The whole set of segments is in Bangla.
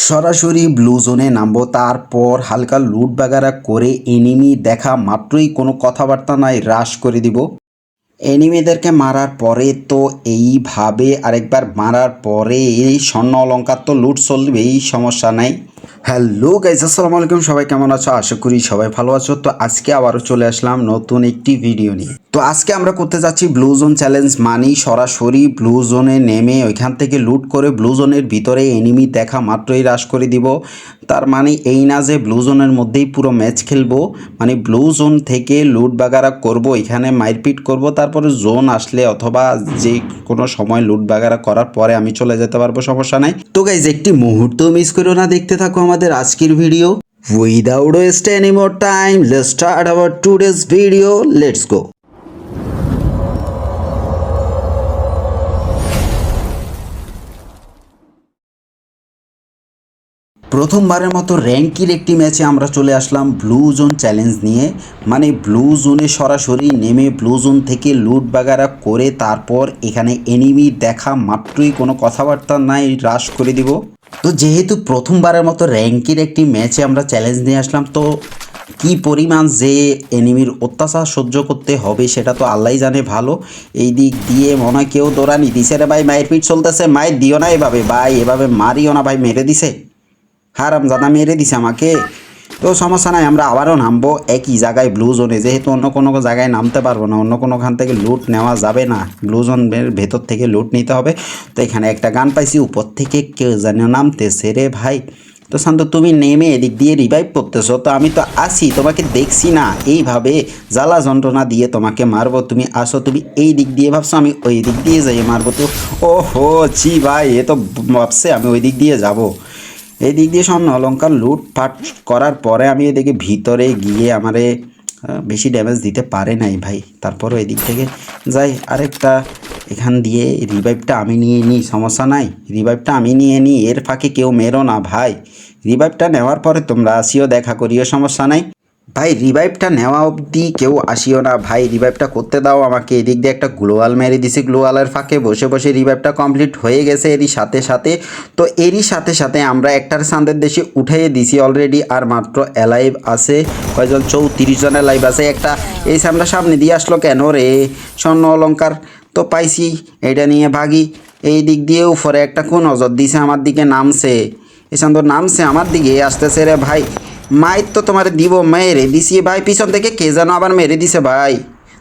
সরাসরি ব্লু জোনে নামবো, তারপর হালকা লুট বাগারা করে এনিমি দেখা মাত্রই কোনো কথাবার্তা নাই রাশ করে দিব। এনিমিদেরকে মারার পরে তো এইভাবে আরেকবার মারার পরে এই স্বর্ণ অলঙ্কার তো লুট চলবেই, সমস্যা নাই। হ্যালো গাইজ, আসসালামু আলাইকুম। সবাই কেমন আছো? আশা করি সবাই ভালো আছো। তো আজকে আবারও চলে আসলাম নতুন একটি ভিডিও নিয়ে। তো আজকে আমরা করতে যাচ্ছি ব্লু জোন চ্যালেঞ্জ, মানি সরাসরি ব্লু জোনে নেমে ওইখান থেকে লুট করে ব্লু জোনের ভিতরে এনিমি দেখা মাত্রই হ্রাস করে দিব। তার মানে এই না যে ব্লু জোনের মধ্যেই পুরো ম্যাচ খেলবো, মানে ব্লু জোন থেকে লুট বাগারা করব, এখানে মারপিট করব, তারপরে জোন আসলে অথবা যে কোনো সময় লুট বাগারা করার পরে আমি চলে যেতে পারবো, সমস্যা নাই। তো গাইজ একটি মুহূর্ত মিস করো না, দেখতে থাকো আমাদের আজকের video. Without West any more time, let's start our today's video, let's go. প্রথমবারের মতো র্যাঙ্কির একটি ম্যাচে আমরা চলে আসলাম ব্লু জোন চ্যালেঞ্জ নিয়ে, মানে ব্লু জোনে সরাসরি নেমে ব্লু জোন থেকে লুট বাগারা করে তারপর এখানে এনিমি দেখা মাত্রই কোনো কথাবার্তা নাই হ্রাস করে দিব। তো যেহেতু প্রথমবারের মতো র্যাঙ্কির একটি ম্যাচে আমরা চ্যালেঞ্জ নিয়ে আসলাম, তো কি পরিমাণ যে এনিমির অত্যাচার সহ্য করতে হবে সেটা তো আল্লাহই জানে ভালো। এই দিক দিয়ে মনে হয় কেউ দৌড়ানি দিছে রে ভাই, মায়ের পিঠ চলতেছে, মায়ের দিও না এভাবে ভাই, এভাবে মারিও না ভাই, মেরে দিছে হারামজাদা, মেরে দিছে আমাকে। তো সমস্যা নাই, আমরা আবারও নামবো একই জায়গায় ব্লু জোনে, যেহেতু অন্য কোনো জায়গায় নামতে পারবো না, অন্য কোনোখান থেকে লুট নেওয়া যাবে না, ব্লু জোনের ভেতর থেকে লুট নিতে হবে। তো এখানে একটা গান পাইছি, উপর থেকে কেউ যেন নামতেছে রে ভাই। তো শান্ত, তুমি নেমে এদিক দিয়ে রিভাইভ করতেছো, তো আমি তো আসি, তোমাকে দেখছি না, এইভাবে জ্বালা যন্ত্রণা দিয়ে তোমাকে মারবো, তুমি আসো, তুমি এই দিক দিয়ে ভাবছো আমি ওই দিক দিয়ে যাই মারবো। তো ও হো ছি ভাই, এ তো ভাবছে আমি ওই দিক দিয়ে যাবো। এই দিক দিয়ে স্বর্ণ অলঙ্কার লুটপাট করার পরে আমি এদিকে ভিতরে গিয়ে আমারে বেশি ড্যামেজ দিতে পারে নাই ভাই, তারপরও এদিক থেকে যাই আরেকটা এখান দিয়ে রিভাইভটা আমি নিয়ে নিই, সমস্যা নাই, রিভাইভটা আমি নিয়ে নিই, এর ফাঁকে কেউ মেরো না ভাই। রিভাইভটা নেওয়ার পরে তোমরা আসিও, দেখা করিও, সমস্যা নাই ভাই। রিভাইভটা নেওয়া অবধি কেউ আসিও না ভাই, রিভাইভটা করতে দাও আমাকে। এদিক দিয়ে একটা গ্লোয়াল মেরে দিছি, গ্লোয়ালের ফাঁকে বসে বসে রিভাইভটা কমপ্লিট হয়ে গেছে এরই সাথে সাথে। তো এরই সাথে সাথে আমরা একটার সান্দের দেশে উঠাইয়ে দিছি অলরেডি, আর মাত্র অ্যালাইভ আছে কয়জন, 34 জন অ্যালাইভ আছে। একটা এই সামনে সামনে দিয়ে আসলো কেন রে, স্বর্ণ অলঙ্কার তো পাইছি, এটা নিয়ে ভাগি। এই দিক দিয়ে উপরে একটা কোন নজর দিছে আমার দিকে, নামছে এই সান্দর, নামছে আমার দিকে আসতেছে রে ভাই। মায়ের তো তোমার দিব, মেরে দিছি ভাই, পিছন থেকে কে যেন আবার মেরে দিছে ভাই।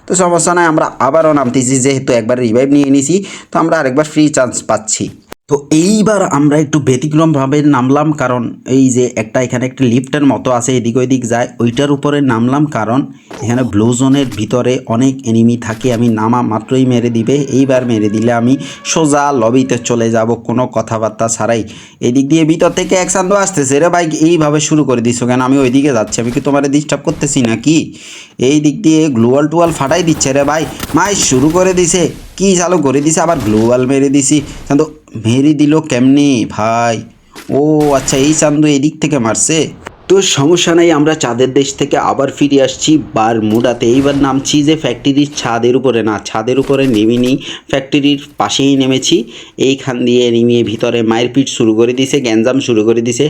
তো সমস্যা নাই, আমরা আবারও নামতেছি, যেহেতু একবার রিভাইভ নিয়ে নিছি তো আমরা আরেকবার ফ্রি চান্স পাচ্ছি। তো এইবার আমরা একটু ব্যতিক্রমভাবে নামলাম, কারণ এই যে একটা এখানে একটা লিফটের মতো আছে, এদিক ওইদিক যায়, ওইটার উপরে নামলাম, কারণ এখানে ব্লু জোনের ভিতরে অনেক এনিমি থাকে, আমি নামা মাত্রই মেরে দিবে। এইবার মেরে দিলে আমি সোজা লবিতে চলে যাব কোনো কথাবার্তা ছাড়াই। এদিক দিয়ে ভিতর থেকে এক সান্দ আসতেছে রে ভাই, এইভাবে শুরু করে দিছো কেন? আমি ওইদিকে যাচ্ছি, আমি কি তোমার ডিস্টার্ব করতেছি নাকি? এই দিক দিয়ে গ্লোয়াল টুয়াল ফাটাই দিচ্ছে রে ভাই, মাই শুরু করে দিছে, কি চালু করে দিছে, আবার গ্লোয়াল মেরে দিছি। কিন্তু মেরে দিল কেমনি ভাই? ও আচ্ছা, এই চান্দু এদিক থেকে মারছে। তো সমস্যা নাই, আমরা চাঁদের দেশ থেকে আবার ফিরে আসছি বারমুডাতে। এইবার নামছি যে ফ্যাক্টরির ছাদের উপরে, না ছাদের উপরে নেমিনি, ফ্যাক্টরির পাশেই নেমেছি। এইখান দিয়ে নেমিয়ে ভিতরে মায়ের পিঠ শুরু করে দিছে, গ্যাঞ্জাম শুরু করে দিছে।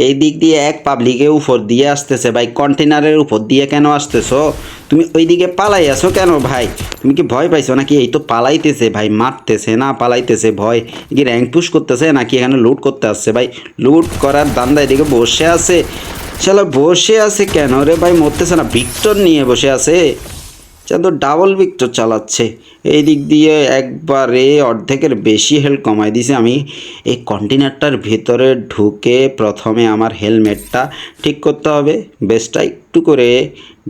এই দিক দিয়ে এক পাবলিকের উপর দিয়ে আসতেছে ভাই, কন্টেনারের উপর দিয়ে কেন আসতেছো? তুমি ওইদিকে পালাই আসো কেন ভাই? তুমি কি ভয় পাইছো নাকি? এই তো পালাইতেছে ভাই, মারতেছে না পালাইতেছে, ভয় কি র্যাঙ্ক পুশ করতেছে নাকি এখানে লুট করতে আসছে ভাই? লুট করার দান্দা, এদিকে বসে আছে, শালা বসে আছে কেন রে ভাই? মরতেছে না, ভিক্টর নিয়ে বসে আছে, তো ডাবল ভিক্টর চালাচ্ছে। এই দিক দিয়ে একবারে অর্ধেকের বেশি হেলথ কমাই দিছে আমি। এই কন্টেনারটার ভেতরে ঢুকে প্রথমে আমার হেলমেটটা ঠিক করতে হবে, বেসটা একটু করে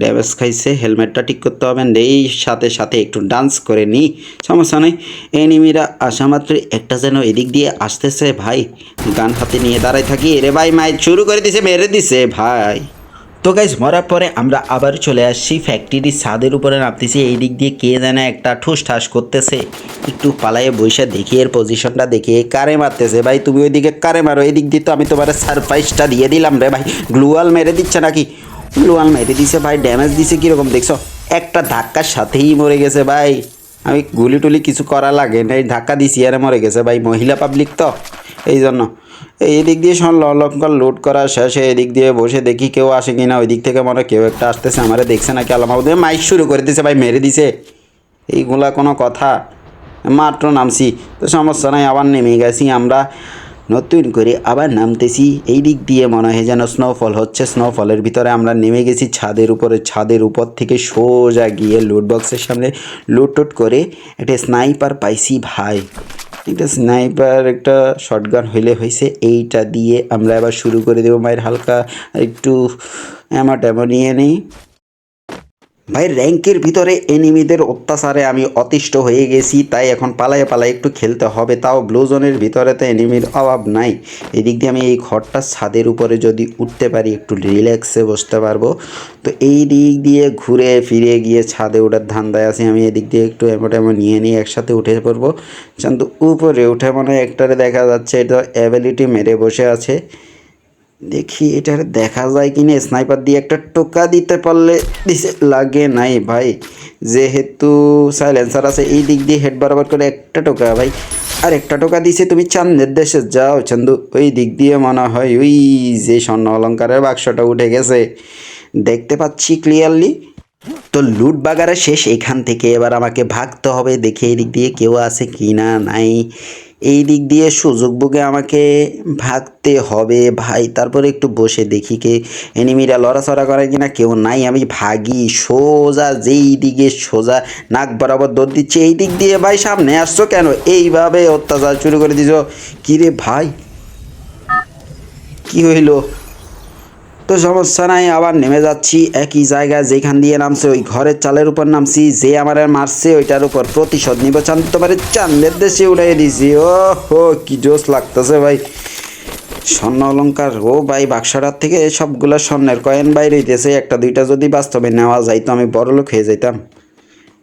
ড্যামেজ খাইছে, হেলমেটটা ঠিক করতে হবে। এই সাথে সাথে একটু ডান্স করে নিই, সমস্যা নেই। এনিমিরা আসা মাত্র একটা যেন এদিক দিয়ে আসতেছে ভাই, গান হাতে নিয়ে দাঁড়ায় থাকি। এরে ভাই মাইক শুরু করে দিছে, মেরে দিছে ভাই। তো গাইজ মরার পরে আমরা আবার চলে আসছি ফ্যাক্টরির ছাদের উপরে নামতেছি। এই দিক দিয়ে কে যেন একটা ঠুস ঠাস করতেছে, একটু পালায়ে বসে দেখি এর পজিশনটা, দেখি কারে মারতেছে ভাই। তুমি ওইদিকে কারে মারো, এই দিক দিয়ে তো আমি তোমার সারপ্রাইজটা দিয়ে দিলাম রে ভাই। গ্লুয়াল মেরে দিচ্ছে নাকি? গ্লুয়াল মেরে দিছে ভাই, ড্যামেজ দিছে কীরকম দেখছো? একটা ধাক্কার সাথেই মরে গেছে ভাই, আমি গুলি টুলি কিছু করা লাগে না, এই ধাক্কা দিছি আর মরে গেছে ভাই। মহিলা পাবলিক তো এই জন্য এই দিক দিয়ে সব লঙ্কা লোড করা শেষে এদিক দিয়ে বসে দেখি কেউ আসে কিনা। ওই দিক থেকে মনে হয় কেউ একটা আসতেছে, আমারে দেখছে নাকি আলামাউদ্দিন মাইক শুরু করে দিছে ভাই, মেরে দিছে। এইগুলা কোনো কথা? মাত্র নামছি তো সমস্যা নাই, আবার নেমে গেছি আমরা, নতুন করে আবার নামতেছি। এই দিক দিয়ে মনে হয় যেন স্নোফল হচ্ছে, স্নোফলের ভিতরে আমরা নেমে গেছি ছাদের উপরে। ছাদের উপর থেকে সোজা গিয়ে লুট বক্সের সামনে লুট টুট করে একটা স্নাইপার পাইছি ভাই। একটা স্নাইপার একটা শটগান হইলে হয়েছে, এইটা দিয়ে আমরা আবার শুরু করে দেবো মায়ের হালকা একটু ট্যামো নিয়ে নেই ভাই। র্যাঙ্কের ভিতরে এনিমিদের অত্যাচারে আমি অতিষ্ঠ হয়ে গেছি, তাই এখন পালায়ে পালায়ে একটু খেলতে হবে। তাও ব্লু জোনের ভিতরে তো এনিমির অভাব নাই। এদিক দিয়ে আমি এই ঘরটার ছাদের উপরে যদি উঠতে পারি একটু রিল্যাক্সে বসতে পারবো। তো এই দিক দিয়ে ঘুরে ফিরে গিয়ে ছাদে ওঠার ধান্দায় আছি আমি। এদিক দিয়ে একটু এমন নিয়ে নিয়ে একসাথে উঠে পড়বো। কিন্তু উপরে উঠে মনে হয় একটারে দেখা যাচ্ছে এটা অ্যাবিলিটি মেরে বসে আছে। দেখি এটার দেখা যায় কিনা, স্নাইপার দিয়ে একটা টোকা দিতে পারলে দিছে, লাগে নাই ভাই। যেহেতু সাইলেন্সার আছে এই দিক দিয়ে হেড বরাবর করে একটা টোকা ভাই, আর একটা টোকা দিছে। তুমি চাঁদের দেশে যাও চান্দু। ওই দিক দিয়ে মনে হয় ওই যে স্বর্ণ অলঙ্কারের বাক্সটা উঠে গেছে, দেখতে পাচ্ছি ক্লিয়ারলি। তো লুট বাগারা শেষ, এখান থেকে এবার আমাকে ভাগতে হবে। দেখে এই দিক দিয়ে কেউ আছে কি না, নাই। এই দিক দিয়ে সুযোগ বুকে আমাকে ভাগতে হবে ভাই। তারপরে একটু বসে দেখি কে এনিমিরা লড়াচড়া করে কিনা, কেউ নাই। আমি ভাগি সোজা, যেই দিকে সোজা নাক বরাবর দৌড় দিচ্ছে। এই দিক দিয়ে ভাই সামনে আসছো কেন, এইভাবে অত্যাচার শুরু করে দিছো কিরে ভাই, কি হইলো? তো সমস্যা নাই, আবার নেমে যাচ্ছি একই জায়গায় যেখান দিয়ে নামছে, ওই ঘরের চালের উপর নামছি। যে আমার মারছে ওইটার উপর প্রতিশোধ নিব। চাঁদ তোমার চাঁদের দেশে উড়াই দিছি। ও হো কি জোস লাগতেছে ভাই। স্বর্ণ অলঙ্কার, ও ভাই বাক্সটার থেকে সবগুলো স্বর্ণের কয়েন বাইরে হইতেছে। একটা দুইটা যদি বাস্তবে নেওয়া যায় তো আমি বড়লোক হয়ে যাইতাম।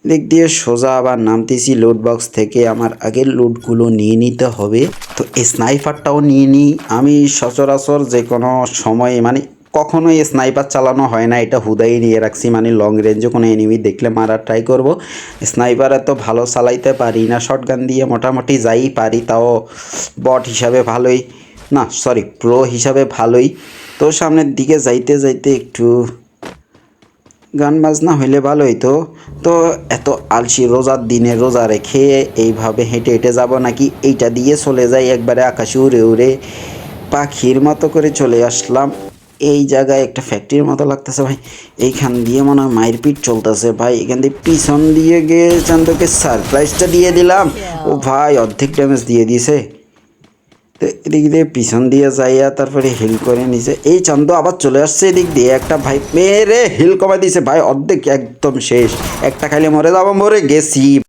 দিক দিয়ে সোজা আবার নামতেছি লুট বক্স থেকে। আমার আগের লুটগুলো নিয়ে নিতে হবে। তো এই স্নাইপারটাও নিয়ে নিই। আমি সচরাচর যে কোনো সময় মানে কখনোই স্নাইপার চালানো হয় না, এটা হুদাই নিয়ে রাখছি। মানে লং রেঞ্জে কোনো এনিমি দেখলে মারার ট্রাই করব। স্নাইপার এত ভালো চালাইতে পারি না, শটগান দিয়ে মোটামুটি যাই পারি, তাও বট হিসাবে ভালোই, না সরি প্রো হিসাবে ভালোই। তো সামনের দিকে যাইতে যাইতে একটু গান বাজনা হইলে ভালো হইতো। তো এত আলসি রোজার দিনে রোজা রেখে এইভাবে হেঁটে হেঁটে যাব নাকি এইটা দিয়ে চলে যাই একবারে আকাশে উড়ে উড়ে পাখির মতো করে চলে আসলাম। এই জায়গায় একটা ফ্যাক্টরির মতো লাগতেছে ভাই। এইখান দিয়ে মনে হয় মারপিট চলতেছে ভাই। এখান দিয়ে পিছন দিয়ে গিয়ে চান্দকে সারপ্রাইজটা দিয়ে দিলাম। ও ভাই অর্ধেক ড্যামেজ দিয়ে দিয়েছে। তো এদিক দিয়ে পিছন দিয়ে যাইয়া তারপরে হিল করে নিছে। এই চান্দ আবার চলে আসছে এদিক দিয়ে একটা ভাই, মেরে হিল কমাই দিছে ভাই, অর্ধেক একদম শেষ। একটা খাইলে মরে যাবো, মরে গেছি।